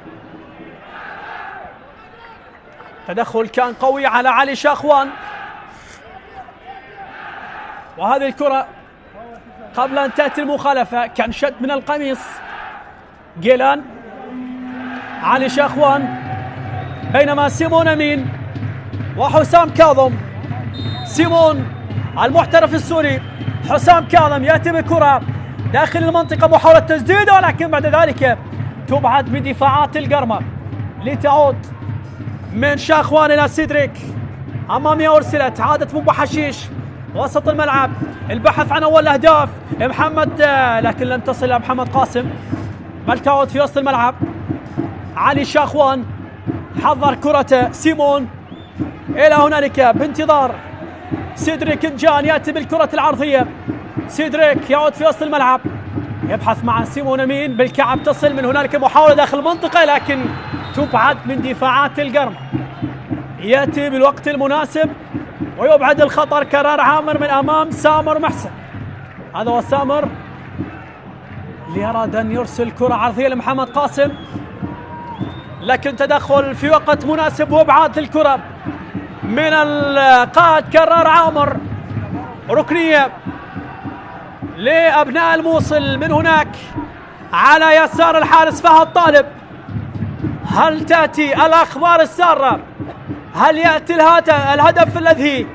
تدخل كان قوي على علي شاخوان، وهذه الكرة قبل أن تأتي المخالفة كان شد من القميص جيلان علي شاخوان، بينما سيمون أمين وحسام كاظم. سيمون المحترف السوري، حسام كاظم يأتي بكرة داخل المنطقة، محاولة تسديد ولكن بعد ذلك تبعد من دفاعات القرمة لتعود من شاخوان إلى سيدريك. أمامية أرسلت، عادت من بوحشيش وسط الملعب، البحث عن أول أهداف محمد، لكن لم تصل إلى محمد قاسم، بل تعود في وسط الملعب. علي شاخوان حضر كرة سيمون إلى هنالك بانتظار سيدريك نجان، يأتي بالكرة العرضية. سيدريك يعود في وسط الملعب، يبحث مع سيمون أمين بالكعب، تصل من هنالك محاولة داخل المنطقة لكن تبعد من دفاعات القرم. يأتي بالوقت المناسب ويبعد الخطر كرار عامر من أمام سامر محسن. هذا هو سامر اللي أراد أن يرسل كرة عرضية لمحمد قاسم، لكن تدخل في وقت مناسب وابعاد الكرة من القائد كرار عامر. ركنية لأبناء الموصل من هناك على يسار الحارس فهد طالب. هل تأتي الأخبار السارة؟ هل يأتي الهدف الذي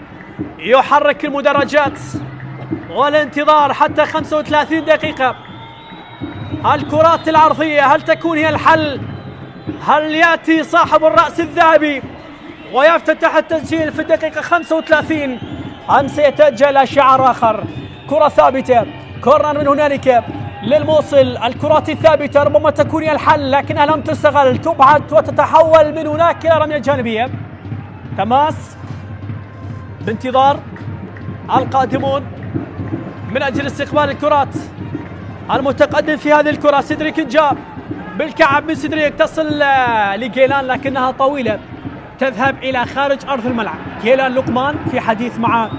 يحرك المدرجات والانتظار حتى 35 دقيقة؟ الكرات العرضية هل تكون هي الحل؟ هل يأتي صاحب الرأس الذهبي ويفتتح التسجيل في الدقيقة 35 أم سيتأجل شعار آخر؟ كرة ثابتة، كورنر من هنالك للموصل. الكرات الثابتة ربما تكون هي الحل لكنها لم تستغل، تبعد وتتحول من هناك إلى رمية جانبية. تماس بانتظار القادمون من أجل استقبال الكرات. المتقدم في هذه الكرة سيدريك نجاب بالكعب من سيدريك، تصل لجيلان لكنها طويلة تذهب إلى خارج أرض الملعب. جيلان لقمان في حديث مع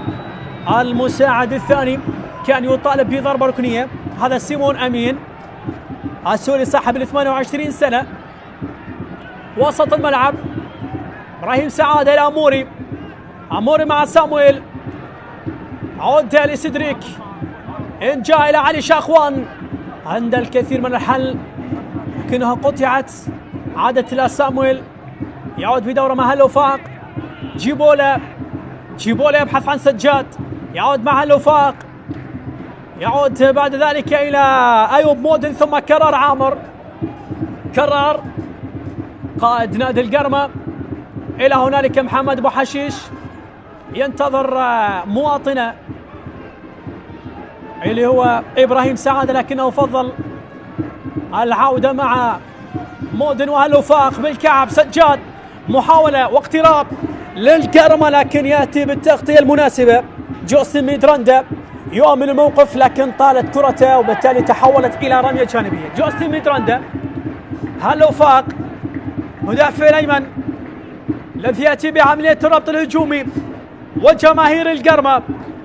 المساعد الثاني كان يطالب بضربة ركنية. هذا سيمون أمين السوري صاحب 28 سنة. وسط الملعب إبراهيم سعادة إلى أموري، أموري مع سامويل، عودة لسيدريك، إن جاء إلى علي شاخوان، عند الكثير من الحل لكنها قطعت، عادت إلى سامويل، يعود بدورة مع هالوفاق. جيبولا يبحث عن سجاد، يعود مع هالوفاق، يعود بعد ذلك إلى أيوب مودن، ثم كرار عامر، كرار قائد نادي القرمة إلى هنالك محمد بوحشيش، ينتظر مواطنه اللي هو إبراهيم سعادة لكنه فضل العودة مع مودن وهالوفاق بالكعب. سجاد محاولة واقتراب للقرمة لكن يأتي بالتغطية المناسبة. جوستن ميدراندا يؤمن الموقف لكن طالت كرته وبالتالي تحولت إلى رمية جانبية. جوستن ميدراندا، هالوفاق مدافع الأيمن الذي يأتي بعملية الربط الهجومي، وجماهير القرمة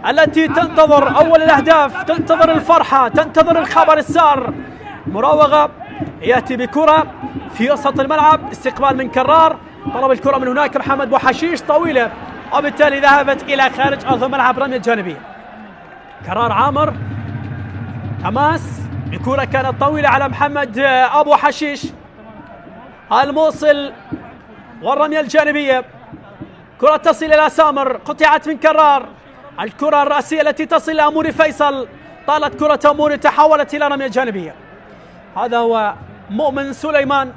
التي تنتظر أول الأهداف، تنتظر الفرحة، تنتظر الخبر السار. مراوغة، يأتي بكرة في وسط الملعب، استقبال من كرار، طلب الكرة من هناك محمد بوحشيش طويلة وبالتالي ذهبت إلى خارج أرض الملعب، رمية جانبية. كرار عامر، تماس، الكرة كانت طويلة على محمد أبو حشيش. الموصل والرمية الجانبية، كرة تصل إلى سامر، قطعت من كرار. الكرة الرأسية التي تصل إلى أموري فيصل، طالت كرة أموري، تحولت إلى رمية جانبية. هذا هو مؤمن سليمان.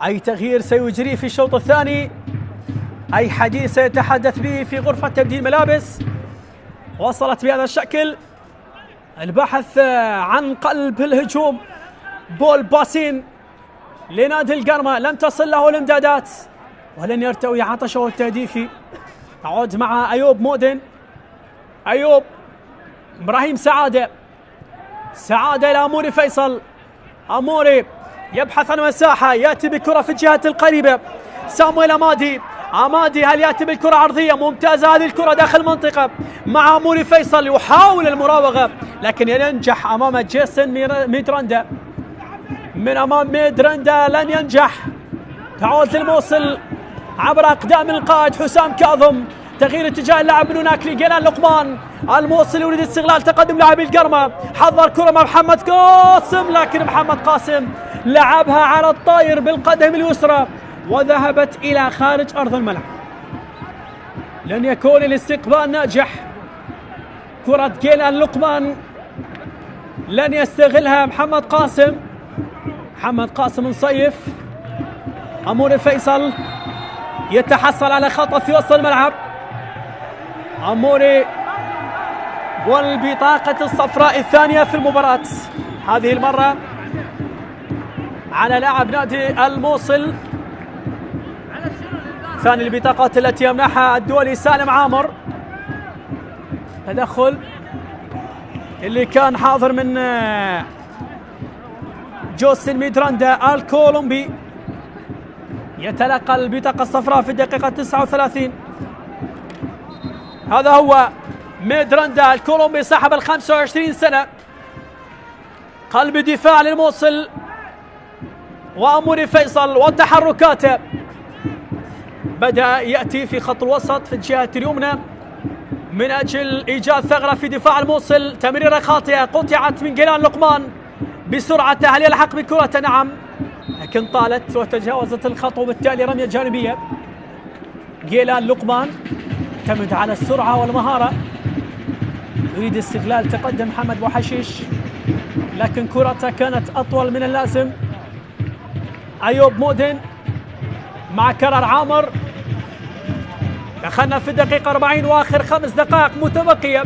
أي تغيير سيجريه في الشوط الثاني، أي حديث سيتحدث به في غرفة تبديل ملابس. وصلت بهذا الشكل البحث عن قلب الهجوم بول باسين لنادي القرمة، لم تصل له الامدادات ولن يرتوي عطشه التهديفي. تعود مع أيوب مودن، أيوب، إبراهيم سعادة إلى أموري فيصل، أموري يبحث عن مساحة، يأتي بكرة في الجهة القريبة. سامويل أمادي، أمادي هل يأتي بالكرة عرضية ممتازة؟ هذه الكرة داخل المنطقة مع عموري فيصل، يحاول المراوغة لكن ينجح أمام جيسون ميدراندا. من أمام ميدراندا لن ينجح. تعود للموصل عبر أقدام القائد حسام كاظم. تغيير اتجاه اللاعب من هناك لجيلان لقمان. الموصل يريد استغلال تقدم لاعبي القرمة، حضر كرة مع محمد قاسم لكن محمد قاسم لعبها على الطاير بالقدم اليسرى وذهبت إلى خارج أرض الملعب. لن يكون الاستقبال ناجح. كرة جيلان لقمان لن يستغلها محمد قاسم. محمد قاسم نصيف. عموري فيصل يتحصل على خطأ في وسط الملعب. عموري والبطاقة الصفراء الثانية في المباراة، هذه المرة على لاعب نادي الموصل. ثاني البطاقات التي يمنحها الدولي سالم عامر. تدخل اللي كان حاضر من جوستن ميدراندا الكولومبي، يتلقى البطاقة الصفراء في الدقيقة 39. هذا هو ميدراندا الكولومبي صاحب 25 سنة، قلب دفاع للموصل. وعموري فيصل وتحركاته بدأ يأتي في خط الوسط في الجهة اليمنى من أجل إيجاد ثغرة في دفاع الموصل. تمريرة خاطئة قطعت من جيلان لقمان بسرعة، هل يلحق بكرة؟ نعم، لكن طالت وتجاوزت الخط وبالتالي رمية جانبية. جيلان لقمان يعتمد على السرعة والمهارة، يريد استغلال تقدم محمد بوحشيش لكن كرته كانت أطول من اللازم. أيوب مودن مع كرر عامر. دخلنا في الدقيقة 40 وآخر 5 دقائق متبقية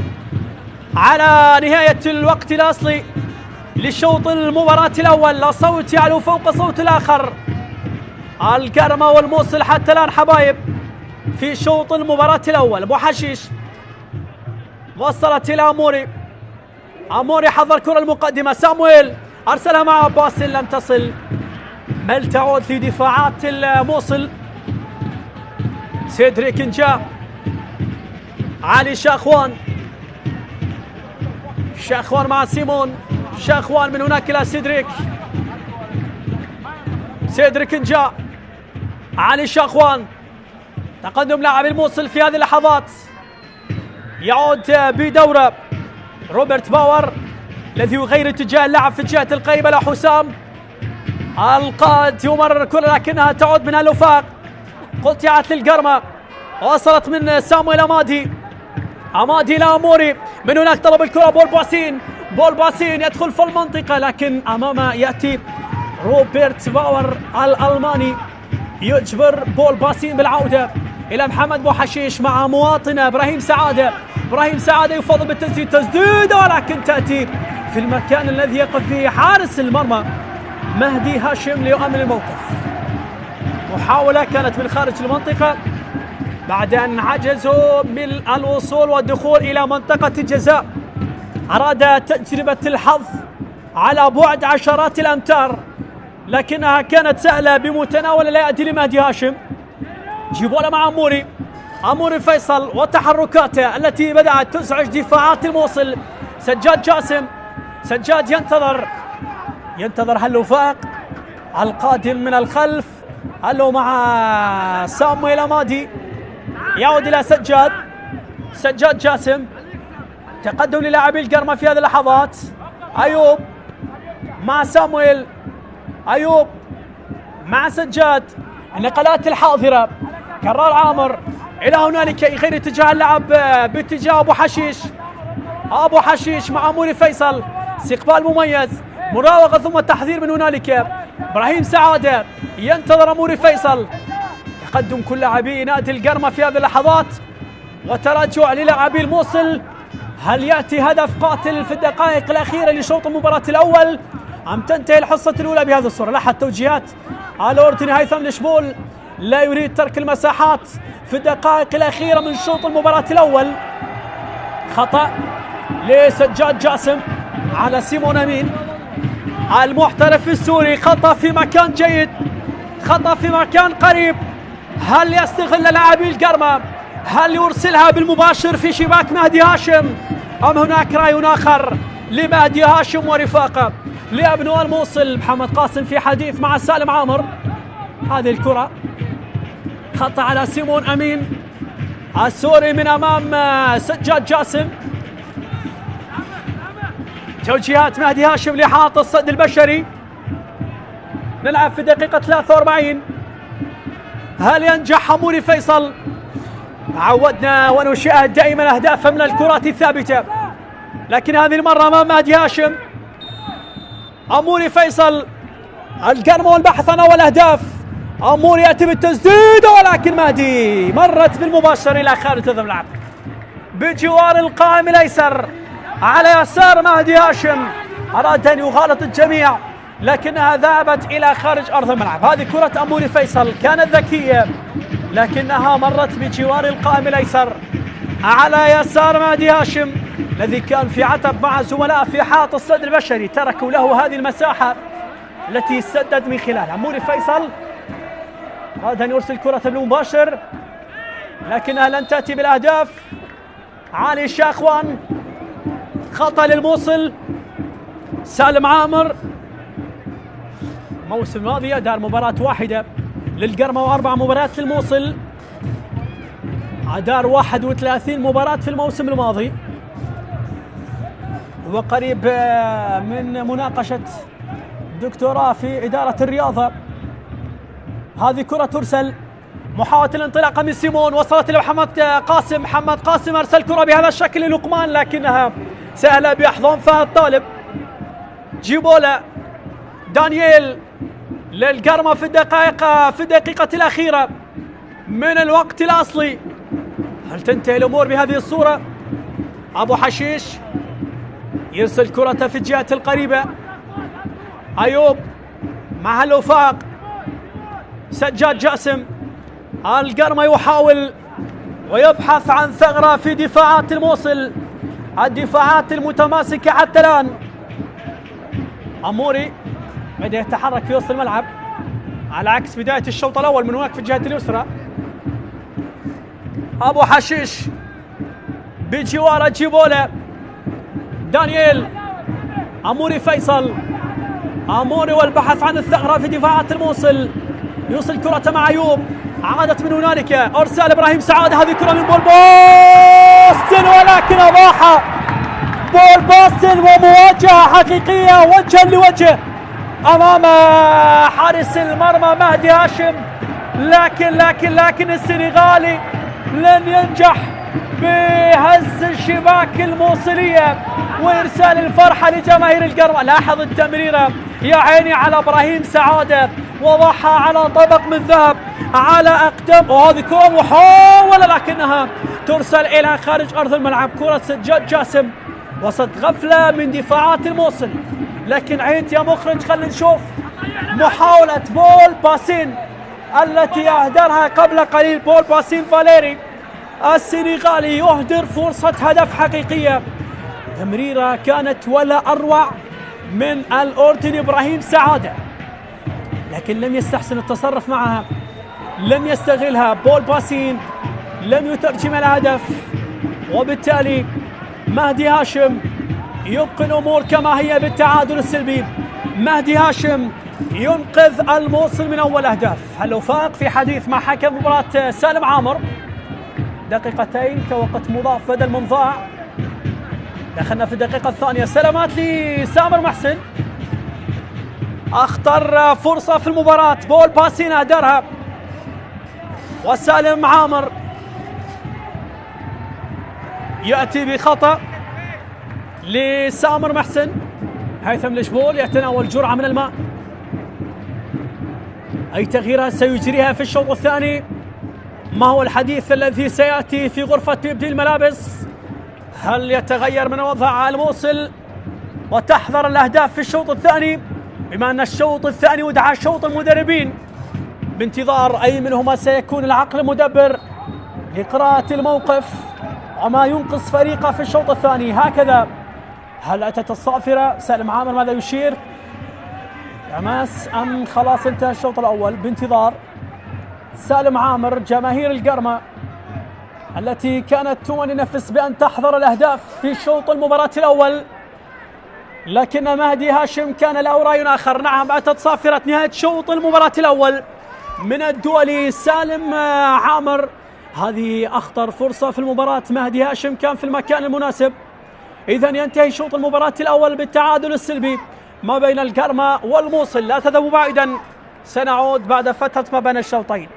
على نهاية الوقت الأصلي لشوط المباراة الأول. لا صوت يعلو فوق صوت الآخر. القرمة والموصل حتى الآن حبايب في شوط المباراة الأول. بوحشيش وصلت إلى عموري. عموري حضر كرة المقدمة. سامويل أرسلها مع عباس لم تصل، بل تعود لدفاعات الموصل. سيدريك نجا. علي شاخوان. شاخوان مع سيمون. شاخوان من هناك إلى سيدريك. سيدريك نجا. علي شاخوان. تقدم لاعب الموصل في هذه اللحظات. يعود بدورة روبرت باور الذي يغير اتجاه اللعب في الجهة القريبة لحسام. القائد يمرر الكرة لكنها تعود من الوفاق. قطعت للقرمة. وصلت من سامويل أمادي. أمادي لأموري. من هناك طلب الكرة بول باسين. بول باسين يدخل في المنطقة لكن أمامه يأتي روبرت باور الألماني يجبر بول باسين بالعودة إلى محمد بوحشيش مع مواطنه إبراهيم سعادة. إبراهيم سعادة يفضل بالتسديد، تسديدة ولكن تأتي في المكان الذي يقف فيه حارس المرمى مهدي هاشم ليؤمن الموقف. محاولة كانت من خارج المنطقة بعد أن عجزوا من الوصول والدخول إلى منطقة الجزاء. أراد تجربة الحظ على بعد عشرات الأمتار لكنها كانت سهلة بمتناول الأيدي لمهدي هاشم. جيبولا مع عموري. عموري فيصل وتحركاته التي بدأت تزعج دفاعات الموصل. سجاد جاسم. سجاد ينتظر هل وفاق القادم من الخلف. هلو مع سامويل أمادي. يعود إلى سجاد. سجاد جاسم. تقدم للاعبي القرمة في هذه اللحظات. أيوب مع سامويل. أيوب مع سجاد. النقلات الحاضرة. كرار عامر إلى هنالك يغير اتجاه اللعب باتجاه أبو حشيش. أبو حشيش مع عموري فيصل. استقبال مميز. مراوغة ثم التحذير من هنالك. إبراهيم سعادة ينتظر عموري فيصل. تقدم كل لاعبي نادي القرمة في هذه اللحظات وتراجع للاعبي الموصل. هل يأتي هدف قاتل في الدقائق الأخيرة لشوط المباراة الأول أم تنتهي الحصة الأولى بهذه الصورة؟ لاحظ توجيهات الأردني هيثم لشبول لا يريد ترك المساحات في الدقائق الأخيرة من شوط المباراة الأول. خطأ لسجاد جاسم على سيمون أمين. المحترف السوري. خطأ في مكان جيد، خطأ في مكان قريب. هل يستغل لاعبي القرمة؟ هل يرسلها بالمباشر في شباك مهدي هاشم؟ أم هناك رأي آخر لمهدي هاشم ورفاقه لأبناء الموصل؟ محمد قاسم في حديث مع سالم عامر. هذه الكرة خطأ على سيمون أمين السوري من أمام سجاد جاسم. توجيهات مهدي هاشم لحاط الصد البشري. نلعب في دقيقة 43. هل ينجح عموري فيصل؟ عودنا ونشاهد دائما أهداف من الكرات الثابتة، لكن هذه المرة أمام مهدي هاشم. عموري فيصل القرمة والبحث عن أول أهداف. عموري يأتي بالتسديد، ولكن مهدي مرت بالمباشر إلى خارج الملعب بجوار القائم الأيسر على يسار مهدي هاشم. أراد أن يغالط الجميع لكنها ذهبت إلى خارج أرض الملعب. هذه كرة عموري فيصل كانت ذكية لكنها مرت بجوار القائم الأيسر على يسار مهدي هاشم الذي كان في عتب مع زملاء في حائط الصد البشري، تركوا له هذه المساحة التي سدد من خلالها. عموري فيصل أراد أن يرسل كرة بالمباشر لكنها لن تأتي بالأهداف. علي الشاخوان خطأ للموصل. سالم عامر الموسم الماضي أدار مباراة واحدة للقرمة وأربع مباريات للموصل. أدار 31 مباراة في الموسم الماضي، وقريب من مناقشة دكتوراه في إدارة الرياضة. هذه كرة ترسل، محاولة الانطلاقة من سيمون، وصلت إلى محمد قاسم. محمد قاسم أرسل كرة بهذا الشكل للقمان لكنها سهلة بيحضن فيها الطالب. جيبولا دانييل للقرمة في الدقيقة الأخيرة من الوقت الأصلي. هل تنتهي الأمور بهذه الصورة؟ أبو حشيش يرسل كرة في الجهة القريبة. أيوب مع الوفاق. سجاد جاسم. القرمة يحاول ويبحث عن ثغرة في دفاعات الموصل، الدفاعات المتماسكة حتى الآن. عموري بدأ يتحرك في وسط الملعب على عكس بداية الشوط الأول من هناك في الجهة اليسرى. أبو حشيش بجوار جيبولا. دانييل. عموري فيصل. عموري والبحث عن الثغرة في دفاعات الموصل. يوصل كرة مع أيوب، عادت من هنالك أرسال إبراهيم سعادة. هذه كرة من بول بوستن ولكن أضاعها بول بوستن، ومواجهة حقيقية وجها لوجه أمام حارس المرمى مهدي هاشم، لكن السنغالي لن ينجح بهز الشباك الموصلية وإرسال الفرحة لجماهير القرمة. لاحظ التمريرة يا عيني على إبراهيم سعادة، وضعها على طبق من ذهب على أقدام. وهذه كرة محاولة لكنها ترسل إلى خارج أرض الملعب. كرة سجاد جاسم وسط غفلة من دفاعات الموصل، لكن عيد يا مخرج خلينا نشوف محاولة بول باسين التي أهدرها قبل قليل. بول باسين فاليري السنغالي يهدر فرصة هدف حقيقية. تمريرة كانت ولا أروع من الأردني إبراهيم سعادة، لكن لم يستحسن التصرف معها، لم يستغلها. بول باسين لم يترجم الهدف، وبالتالي مهدي هاشم يبقي الأمور كما هي بالتعادل السلبي. مهدي هاشم ينقذ الموصل من أول أهداف. الوفاق في حديث مع حكم مباراة سالم عامر. دقيقتين كوقت مضاف بدل من ضاع. دخلنا في الدقيقة الثانية. سلامات لسامر محسن، أخطر فرصة في المباراة. بول باسين أهدرها، وسالم عامر يأتي بخطأ لسامر محسن. هيثم الجبول يتناول جرعة من الماء. أي تغييرات سيجريها في الشوط الثاني؟ ما هو الحديث الذي سيأتي في غرفة تبديل الملابس؟ هل يتغير من وضع الموصل وتحضر الأهداف في الشوط الثاني، بما أن الشوط الثاني ودعا شوط المدربين بانتظار أي منهما سيكون العقل المدبر لقراءة الموقف وما ينقذ فريقه في الشوط الثاني؟ هكذا. هل أتت الصافرة؟ سالم عامر ماذا يشير؟ حماس أم خلاص انتهى الشوط الأول؟ بانتظار سالم عامر جماهير القرمة التي كانت تمني نفس بأن تحضر الأهداف في شوط المباراة الأول، لكن مهدي هاشم كان له رأي آخر. نعم، أتت صافرة نهاية شوط المباراة الأول من الدولي سالم عامر. هذه أخطر فرصة في المباراة، مهدي هاشم كان في المكان المناسب. إذن ينتهي شوط المباراة الأول بالتعادل السلبي ما بين القرمة والموصل. لا تذهبوا بعيدا، سنعود بعد فترة ما بين الشوطين.